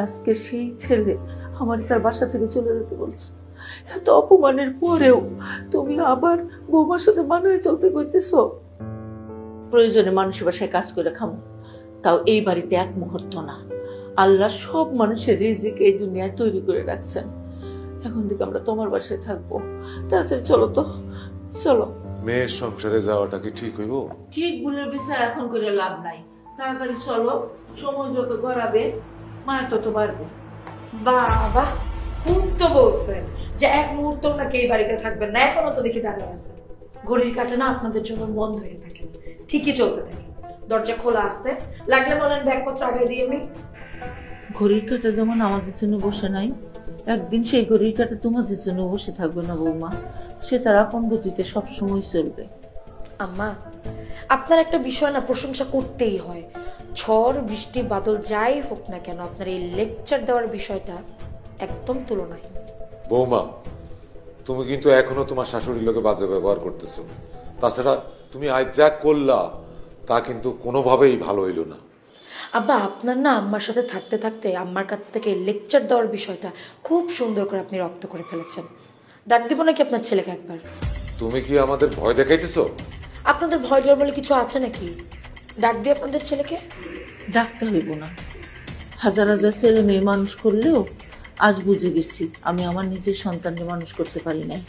আজকে সেই ছেলে আমার তার বাসা থেকে চলে যেতে বলছে। এত অপমানের পরেও তুমি আবার বৌমার সাথে মানিয়ে চলতে কইতেছো। প্রয়োজনে মানুষের বাসায় কাজ করে খামো, তাও এই বাড়িতে এক মুহূর্ত না। আল্লাহ সব মানুষের রিজিক এই দুনিয়ায় তৈরি করে রাখছেন। এখন থেকে আমরা তোমার বাসায় থাকবো। তাড়াতাড়ি চলো তো, চলো। মেয়ের সংসারে যাওয়াটা কি ঠিক হইব? ঠিক ভুলের বিচার এখন করে লাভ নাই। তাড়াতাড়ি চলো, সময় যত গড়াবে মায়া তত বাড়বে। বাবা খুব তো বলছেন যে এক মুহূর্ত নাকি এই বাড়িতে থাকবেন না, এখনো তো দেখি দাঁড়িয়ে আছে। ঘড়ির কাঁটা না আপনাদের জন্য বন্ধ হয়ে থাকে, ঠিকই চলতে থাকে। দরজা খোলা আছে, লাগলে বলেন ব্যাগপত্র আগে দিয়ে আমি। ঘড়ির কাঁটা যেমন আমাদের জন্য বসে নাই, একদিন সেই ঘড়ির কাঁটা তোমাদের জন্য বসে থাকবে না বৌমা। সে তার আপন গতিতে সবসময় চলবে। আম্মা, আপনার একটা বিষয় না প্রশংসা করতেই হয়। ঝড় বৃষ্টি বাদল যাই হোক না কেন, আপনার এই লেকচার দেওয়ার বিষয়টা একদম তুলনায়। বৌমা, তুমি কিন্তু এখনো তোমার শাশুড়ির লোকে বাজে ব্যবহার করতেছো। তাছাড়া তুমি আজ যা করলা তা কিন্তু কোনোভাবেই ভালো হইল না। আব্বা, আপনার না আম্মার সাথে থাকতে থাকতে আম্মার কাছ থেকে লেকচার দেওয়ার বিষয়টা খুব সুন্দর করে আপনি রপ্ত করে ফেলেছেন। ডাক দিব নাকি আপনার ছেলেকে একবার? তুমি কি আমাদের ভয় দেখাইতেছো? আপনাদের ভয় ডর বলে কিছু আছে নাকি? ডাক দিয়ে আপনাদের ছেলেকে। ডাকতে হইব না। হাজার হাজার ছেলে মেয়ে মানুষ করলেও আজ বুঝে গেছি আমি আমার নিজের সন্তানকে মানুষ করতে পারি নাই।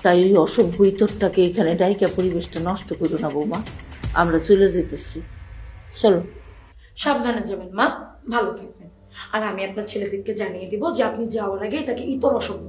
তাই ওই অসভ্য ইতরটাকে এখানে ডাইকা পরিবেশটা নষ্ট করো না বৌমা। আমরা চলে যেতেছি, চলো। সাবধানে যাবেন মা, ভালো থাকবেন। আর আমি আপনার ছেলেদেরকে জানিয়ে দিব যে আপনি যাওয়ার আগে তাকে ইতর অসভ্য